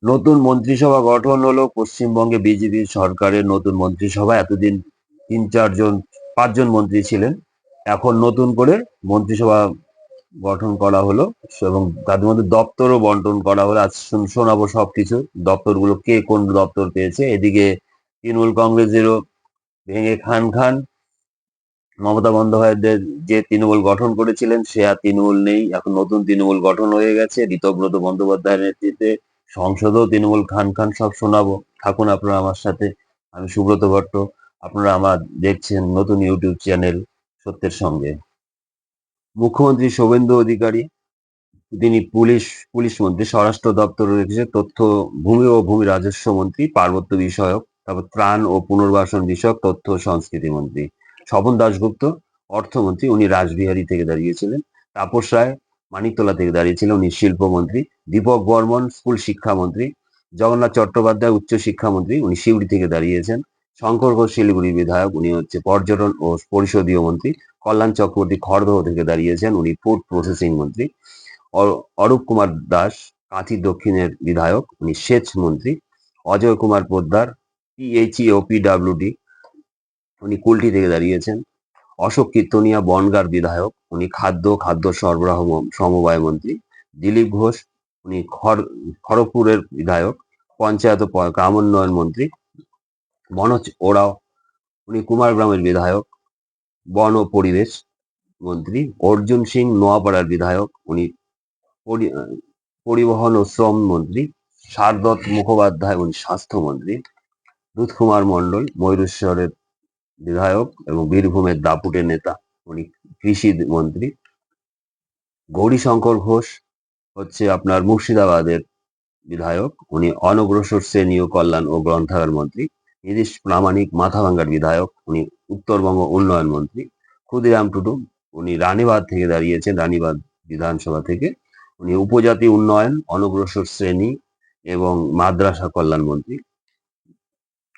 নতুন মন্ত্রিসভা গঠন হলো পশ্চিমবঙ্গে বিজেপি সরকারের নতুন মন্ত্রিসভা। এতদিন 3-4 জন 5 জন মন্ত্রী ছিলেন। এখন নতুন করে মন্ত্রিসভা গঠন করা হলো এবং তাদের মধ্যে দপ্তরও বন্টন করা হলো। আজ শোনাবো সবকিছু, দপ্তরগুলো কে কোন দপ্তর পেয়েছে। এদিকে তৃণমূল কংগ্রেসেরও ভেঙে খান খান। মমতা বন্দ্যোপাধ্যায় যে তৃণমূল গঠন করেছিলেন সে আর তৃণমূল নেই, এখন নতুন তৃণমূল গঠন হয়ে গেছে ঋতব্রত বন্দ্যোপাধ্যায়ের নেতৃত্বে। সংসদেও তৃণমূল খান খান, সব শোনাবো, থাকুন আপনারা আমার সাথে। আমি সুব্রত ভট্ট, আপনারা আমার দেখছেন নতুন ইউটিউব চ্যানেল সত্যের সঙ্গে। মুখ্যমন্ত্রী শুভেন্দু অধিকারী, তিনি পুলিশ পুলিশ মন্ত্রী, স্বরাষ্ট্র দপ্তরে রয়েছে তথ্য, ভূমি ও ভূমি রাজস্ব মন্ত্রী, পার্বত্য বিষয়ক, তারপর ত্রাণ ও পুনর্বাসন বিষয়ক, তথ্য ও সংস্কৃতি মন্ত্রী। স্বপন দাশগুপ্ত অর্থমন্ত্রী, উনি রাসবিহারী থেকে দাঁড়িয়েছিলেন। তাপস রায় মানিকতলা থেকে দাঁড়িয়েছিলেন, উনি শিল্পমন্ত্রী। দীপক বর্মন স্কুল শিক্ষামন্ত্রী। জগন্নাথ চট্টোপাধ্যায় উচ্চ শিক্ষামন্ত্রী, উনি সিউড়ি থেকে দাঁড়িয়েছেন। শঙ্কর ঘোষ শিলিগুড়ি বিধায়ক, উনি হচ্ছে পর্যটন ও পরিষদীয় মন্ত্রী। কল্যাণ চক্রবর্তী খড়দহ থেকে দাঁড়িয়েছেন, উনি ফুড প্রসেসিং মন্ত্রী। অরূপ কুমার দাস কাঁথি দক্ষিণের বিধায়ক, উনি সেচ মন্ত্রী। অজয় কুমার পোদ্দার পিএইচই ও পিডব্লিউডি, উনি কুলটি থেকে দাঁড়িয়েছেন। অশোক কীর্তনিয়া বনগাঁর বিধায়ক, উনি খাদ্য সরবরাহ সমবায় মন্ত্রী। দিলীপ ঘোষ, উনি খড়গপুরের বিধায়ক, পঞ্চায়েত ও গ্রামোন্নয়ন মন্ত্রী। মনোজ ওরাও, উনি কুমারগ্রামের বিধায়ক, বন ও পরিবেশ মন্ত্রী। অর্জুন সিং নোয়াপাড়ার বিধায়ক, উনি পরিবহন ও শ্রম মন্ত্রী। সারদত্ত মুখোপাধ্যায়, উনি স্বাস্থ্যমন্ত্রী। দুধকুমার মণ্ডল ময়ূরেশ্বরের বিধায়ক এবং বীরভূমের দাপুটের নেতা, উনি কৃষি মন্ত্রী। গৌরীশঙ্কর ঘোষ হচ্ছে আপনার মুর্শিদাবাদের বিধায়ক, উনি অনগ্রসর শ্রেণী ও কল্যাণ ও গ্রন্থাগার মন্ত্রী। নীতিশ প্রামাণিক মাথাভাঙ্গার বিধায়ক, উনি উত্তরবঙ্গ উন্নয়ন মন্ত্রী। ক্ষুদিরাম টুডু, উনি রানীবাঁধ থেকে দাঁড়িয়েছেন, রানীবাঁধ বিধানসভা থেকে, উনি উপজাতি উন্নয়ন, অনগ্রসর শ্রেণী এবং মাদ্রাসা কল্যাণ মন্ত্রী।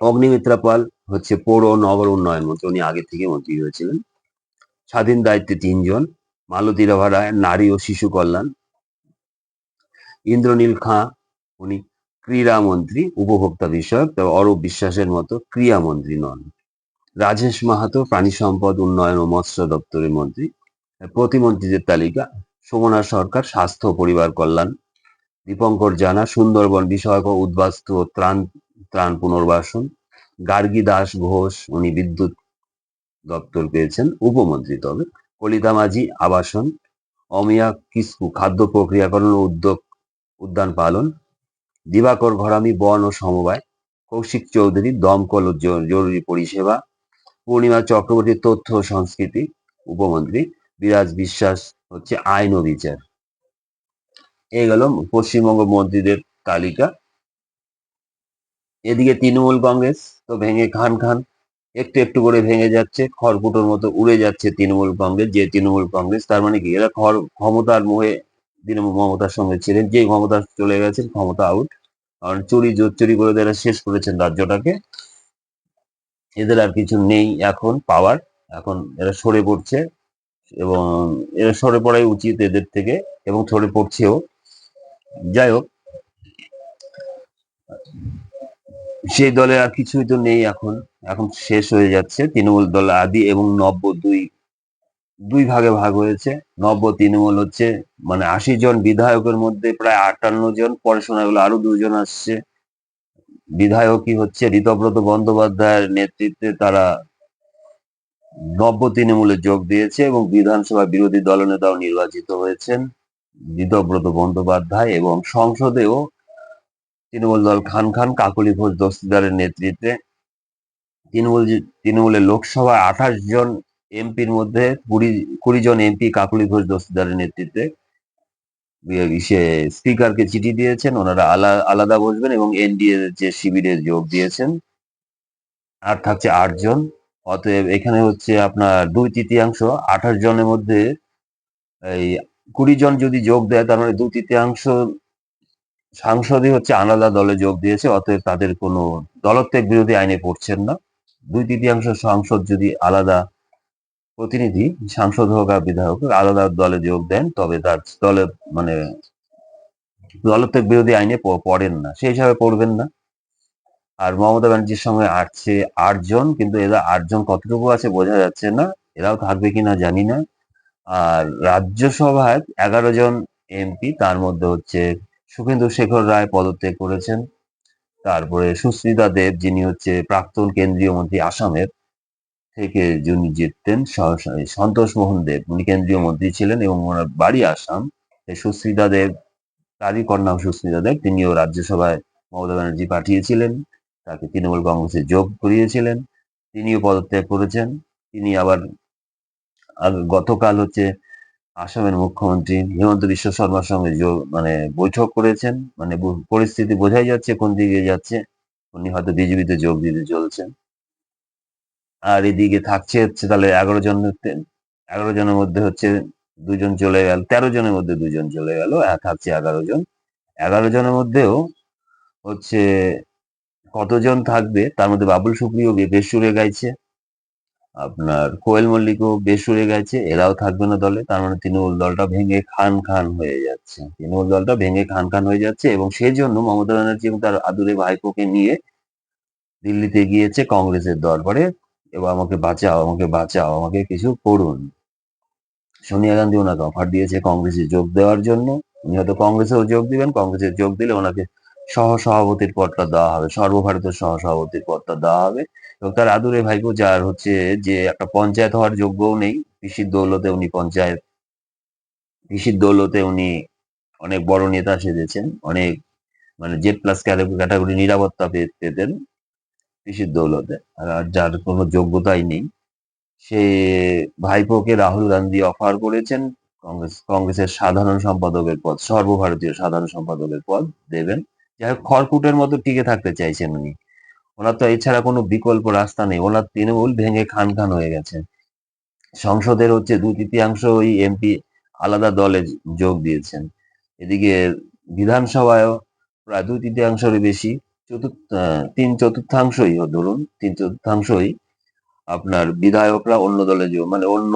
অগ্নিমিত্রা পাল হচ্ছে পৌর ও নগর উন্নয়ন মন্ত্রী, উনি আগে থেকে মন্ত্রী হয়েছিলেন। স্বাধীন দায়িত্বে 3 জন। মালতী রাভা রায় নারী ও শিশু কল্যাণ। ইন্দ্রনীল খাঁ, উনি ক্রীড়া মন্ত্রী উপভোক্তা বিষয়ক, তবে অরূপ বিশ্বাসের মতো ক্রিয়া মন্ত্রী নন। রাজেশ মাহাতো প্রাণী সম্পদ উন্নয়ন ও মৎস্য দপ্তরের মন্ত্রী। প্রতিমন্ত্রীদের তালিকা: সুমনা সরকার স্বাস্থ্য ও পরিবার কল্যাণ। দীপঙ্কর জানা সুন্দরবন বিষয়ক ও উদ্বাস্তু ও ত্রাণ ত্রাণ পুনর্বাসন। গার্গী দাস ঘোষ, উনি বিদ্যুৎ দপ্তর পেয়েছেন, উপমন্ত্রী তবে। কলিতা মাঝি আবাসন। অমিয়া কিসকু খাদ্য প্রক্রিয়াকরণ ও উদ্যান পালন। দিবাকর ঘরামি বন ও সমবায়। কৌশিক চৌধুরী দমকল ও জরুরি পরিষেবা। পূর্ণিমা চক্রবর্তী তথ্য ও সংস্কৃতি উপমন্ত্রী। বিরাজ বিশ্বাস হচ্ছে আইন ও বিচার। এই গেল পশ্চিমবঙ্গ মন্ত্রীদের তালিকা। এদিকে তৃণমূল কংগ্রেস তো ভেঙে খান খান, একটু একটু করে ভেঙে যাচ্ছে, খড়কুটোর মতো উড়ে যাচ্ছে তৃণমূল কংগ্রেস। যে তৃণমূল কংগ্রেস, তার মানে কি, এরা ক্ষমতার মোহে তৃণমূল মমতার সঙ্গে ছিলেন, যে ক্ষমতা চলে গেছেন ক্ষমতা আউট, কারণ চুরি জোচ্চুরি করে এরা শেষ করেছেন রাজ্যটাকে। এদের আর কিছু নেই এখন পাওয়ার, এখন এরা সরে পড়ছে এবং এরা সরে পড়াই উচিত এদের থেকে, এবং সরে পড়ছেও। যাই হোক, সেই দলে আর কিছুই তো নেই এখন, এখন শেষ হয়ে যাচ্ছে তৃণমূল দল আদি এবং নব্য দুই দুই ভাগে ভাগ হয়েছে। নব্য তৃণমূল হচ্ছে মানে 80 জন বিধায়কের মধ্যে প্রায় 58 জন, পরে শোনা গেল আরো 2 জন আসছে বিধায়কই হচ্ছে ঋতব্রত বন্দ্যোপাধ্যায়ের নেতৃত্বে তারা নব্য তৃণমূলে যোগ দিয়েছে এবং বিধানসভা বিরোধী দলনেতাও নির্বাচিত হয়েছেন ঋতব্রত বন্দ্যোপাধ্যায়, এবং সংসদেও তৃণমূল দল খান খান কাকলি ঘোষ দস্তিদারের নেতৃত্বে তৃণমূলের লোকসভায় 28 জন এমপির মধ্যে 20 জন এমপি কাকলি ঘোষ দস্তিদারের নেতৃত্বে সে স্পিকারকে চিঠি দিয়েছেন, ওনারা আলাদা বসবেন এবং এনডিএ যে শিবিরে যোগ দিয়েছেন। আর থাকছে 8 জন। অতএব এখানে হচ্ছে আপনার 2/3, 28 জনের মধ্যে এই 20 জন যদি যোগ দেয়, তার মানে 2/3 সাংসদই হচ্ছে আলাদা দলে যোগ দিয়েছে। অতএব তাদের কোনো দলত্যাগ বিরোধী আইনে পড়ছেন না। 2/3 সাংসদ যদি আলাদা প্রতিনিধি, সাংসদ হোক আর বিধায়ক, আলাদা দলে যোগ দেন, তবে তার দলে মানে দলত্যাগ বিরোধী আইনে পড়েন না, সেই হিসাবে পড়বেন না। আর মমতা ব্যানার্জির সঙ্গে আসছে 8 জন, কিন্তু এরা 8 জন কতটুকু আছে বোঝা যাচ্ছে না, এরাও থাকবে কিনা জানি না। আর রাজ্যসভায় 11 জন এমপি, তার মধ্যে হচ্ছে সুখেন্দু শেখর রায় পদত্যাগ করেছেন। তারপরে সুস্মিতা দেব, যিনি হচ্ছে প্রাক্তন কেন্দ্রীয় মন্ত্রী আসামের থেকে, যিনি জিততেন, সন্তোষ মোহন দেব, উনি কেন্দ্রীয় মন্ত্রী ছিলেন এবং ওনার বাড়ি আসাম। সুস্মিতা দেব, তারই কন্যা সুস্মিতা দেব, তিনিও রাজ্যসভায় মমতা ব্যানার্জি পাঠিয়েছিলেন, তাকে তৃণমূল কংগ্রেসে যোগ করিয়েছিলেন, তিনিও পদত্যাগ করেছেন। তিনি আবার গতকাল হচ্ছে আসামের মুখ্যমন্ত্রী হিমন্ত বিশ্ব শর্মার সঙ্গে মানে বৈঠক করেছেন। মানে পরিস্থিতি বোঝাই যাচ্ছে কোন দিকে যাচ্ছে, উনি হয়তো বিজেপিতে যোগ দিতে চলছেন। আর এদিকে থাকছে হচ্ছে তাহলে 11 জন, 11 জনের মধ্যে হচ্ছে 2 জন চলে গেল, 13 জনের মধ্যে 2 জন চলে গেল, থাকছে 11 জন। 11 জনের মধ্যেও হচ্ছে কতজন থাকবে, তার মধ্যে বাবুল সুপ্রিয় বেশ সুরে গাইছে, আপনার কোয়েল মল্লিকও বেশ সুরে গাইছে, এরাও থাকবে না দলে। তার মানে তৃণমূল দলটা ভেঙে খান খান হয়ে যাচ্ছে, তৃণমূল দলটা ভেঙে খান খান হয়ে যাচ্ছে। এবং সেই জন্য মমতা ব্যানার্জি এবং তার আদুরে ভাইপোকে নিয়ে দিল্লিতে গিয়েছে কংগ্রেসের দরবারে, এবার আমাকে বাঁচাও, আমাকে বাঁচাও, আমাকে কিছু করুন। সোনিয়া গান্ধী ওনাকে অফার দিয়েছে কংগ্রেসে যোগ দেওয়ার জন্য, উনি হয়তো কংগ্রেসেও যোগ দিবেন, কংগ্রেসে যোগ দিলে ওনাকে সহসভাপতির পদটা দেওয়া হবে, সর্বভারতীয় সহসভাপতির পদটা দেওয়া হবে। এবং তার আদুরে ভাইপো, যার হচ্ছে যে একটা পঞ্চায়েত হওয়ার যোগ্যও নেই, পিসির দৌলতে উনি পিসির দৌলতে উনি অনেক বড় নেতা সেজেছেন, অনেক মানে Z+ ক্যাটাগরি নিরাপত্তা পেতেন পিসির দৌলতে, আর যার কোনো যোগ্যতাই নেই, সে ভাইপোকে রাহুল গান্ধী অফার করেছেন কংগ্রেসের সাধারণ সম্পাদকের পদ, সর্বভারতীয় সাধারণ সম্পাদকের পদ দেবেন। যাই হোক, খড়কুটের মতো টিকে থাকতে চাইছেন উনি, ওনার তো এছাড়া কোনো বিকল্প রাস্তা নেই, ওনার তৃণমূল ভেঙে খান খান হয়ে গেছে। সংসদের হচ্ছে 2/3 ওই এমপি আলাদা দলে যোগ দিয়েছেন, এদিকে বিধানসভায়ও প্রায় 2/3-এরও বেশি, 3/4 ধরুন, 3/4 আপনার বিধায়করা অন্য দলে যোগ, মানে অন্য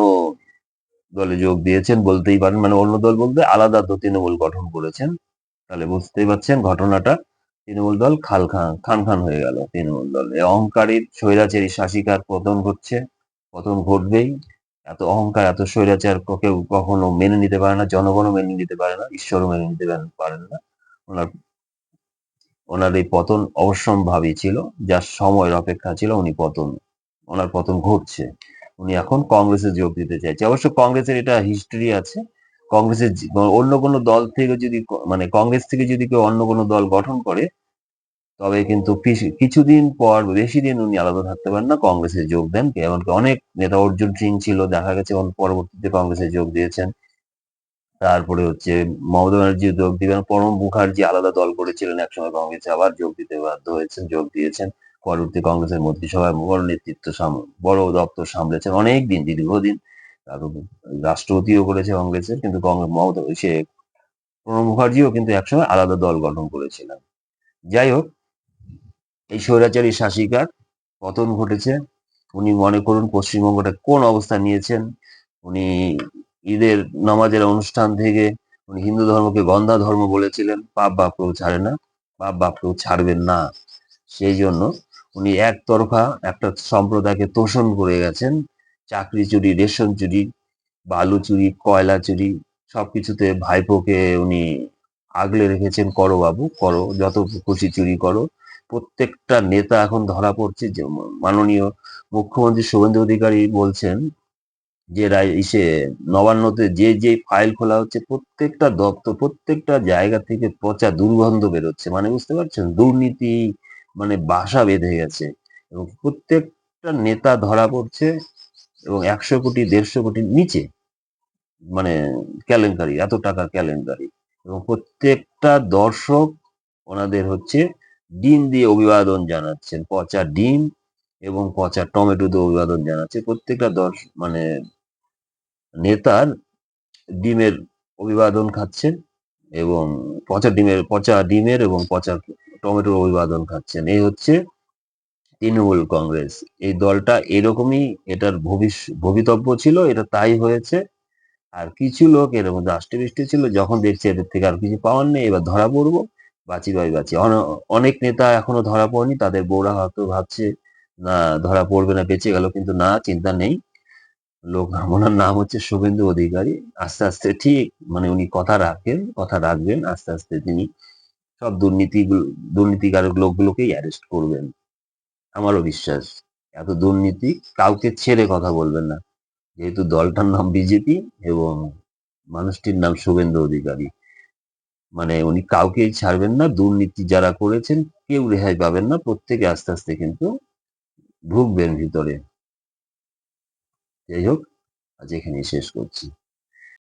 দলে যোগ দিয়েছেন বলতেই পারেন, মানে অন্য দল বলতে আলাদা তো তৃণমূল গঠন করেছেন। তাহলে বুঝতেই পারছেন ঘটনাটা, তৃণমূল দল খান খান হয়ে গেল। তৃণমূল দল এই অহংকারী স্বৈরাচারী শাসিকার পতন ঘটছে, পতন ঘটবেই। এত অহংকার, এত স্বৈরাচার কেউ কখনো মেনে নিতে পারে না, জনগণও মেনে নিতে পারে না, ঈশ্বরও মেনে নিতে পারেন না। ওনার ওনার এই পতন অবশ্যম্ভাবী ছিল, যার সময়ের অপেক্ষা ছিল, ওনার পতন ঘটছে। উনি এখন কংগ্রেসে যোগ দিতে চাইছে। অবশ্য কংগ্রেসের এটা হিস্ট্রি আছে, কংগ্রেসের অন্য কোনো দল থেকে যদি মানে কংগ্রেস থেকে যদি কেউ অন্য কোনো দল গঠন করে, তবে কিন্তু কিছুদিন পর, বেশি দিন উনি আলাদা থাকতে পারেন না, কংগ্রেসে যোগ দেন। এমনকি অনেক নেতা, অর্জুন সিং ছিল, দেখা গেছে পরবর্তীতে কংগ্রেসে যোগ দিয়েছেন। তারপরে হচ্ছে মমতা ব্যানার্জি যোগ দিবেন, প্রণব মুখার্জি আলাদা দল করেছিলেন একসময় কংগ্রেসে, আবার যোগ দিতে বাধ্য হয়েছেন, যোগ দিয়েছেন। পরবর্তী কংগ্রেসের মন্ত্রিসভায় বড় নেতৃত্ব বড় দপ্তর সামলেছেন অনেক দিন, দীর্ঘদিন। তারপর রাষ্ট্রপতিও করেছে কংগ্রেসের, কিন্তু প্রণব মুখার্জিও কিন্তু একসময় আলাদা দল গঠন করেছিলেন। যাই হোক, এই স্বৈরাচারী শাসিকার পতন ঘটেছে। উনি মনে করুন পশ্চিমবঙ্গটা কোন অবস্থা নিয়েছেন। উনি ঈদের নামাজের অনুষ্ঠান থেকে উনি হিন্দু ধর্মকে গন্ধা ধর্ম বলেছিলেন, পাপ বাপ কেউ ছাড়ে না, পাপ বাপ কেউ ছাড়বেন না। সেই জন্য উনি একতরফা একটা সম্প্রদায়কে তোষণ করে গেছেন। চাকরি চুরি, রেশন চুরি, বালু চুরি, কয়লা চুরি, সবকিছুতে ভাইপোকে উনি আগলে রেখেছেন, করো বাবু করো, যত খুশি চুরি করো। প্রত্যেকটা নেতা এখন ধরা পড়ছে, যে মাননীয় মুখ্যমন্ত্রী শুভেন্দু অধিকারী বলছেন যে ইসে নবান্নতে যে ফাইল খোলা হচ্ছে, প্রত্যেকটা দপ্তর, প্রত্যেকটা জায়গা থেকে পচা দুর্গন্ধ বেরোচ্ছে, মানে বুঝতে পারছেন, দুর্নীতি মানে বাসা বেঁধে গেছে। এবং প্রত্যেকটা নেতা ধরা পড়ছে, এবং 100 কোটি 150 কোটির নিচে মানে কেলেঙ্কারি, এত টাকার কেলেঙ্কারি। এবং প্রত্যেকটা দর্শক ওনাদের হচ্ছে ডিম দিয়ে অভিবাদন জানাচ্ছেন, পচা ডিম এবং পচা টমেটো দিয়ে অভিবাদন জানাচ্ছে। প্রত্যেকটা মানে নেতার ডিমের অভিবাদন খাচ্ছেন, এবং পচা ডিমের এবং পচা টমেটোর অভিবাদন খাচ্ছেন। এই হচ্ছে তৃণমূল কংগ্রেস। এই দলটা এরকমই, এটার ভবিতব্য ছিল, এটা তাই হয়েছে। আর কিছু লোক এর মধ্যে আষ্টে-পৃষ্ঠে ছিল, যখন দেখছে এদের থেকে আর কিছু পাওয়ার নেই, এবার ধরা পড়বো, বাঁচি ভাই বাঁচি। অনেক নেতা এখনো ধরা পড়েনি, তাদের বউরা হয়তো ভাবছে না ধরা পড়বে না, বেঁচে গেল, কিন্তু না, চিন্তা নেই। লোক, ওনার নাম হচ্ছে শুভেন্দু অধিকারী। আস্তে আস্তে ঠিক, মানে উনি কথা রাখেন, কথা রাখবেন, আস্তে আস্তে তিনি সব দুর্নীতিকারক লোকগুলোকেই অ্যারেস্ট করবেন, আমারও বিশ্বাস। এত দুর্নীতি, কাউকে ছেড়ে কথা বলবেন না, যেহেতু দলটার নাম বিজেপি এবং মানুষটির নাম শুভেন্দু অধিকারী, মানে উনি কাউকেই ছাড়বেন না। দুর্নীতি যারা করেছেন কেউ রেহাই পাবেন না, প্রত্যেকে আস্তে আস্তে কিন্তু ঢুকবেন ভিতরে। যাই হোক, আজ এখানেই শেষ করছি।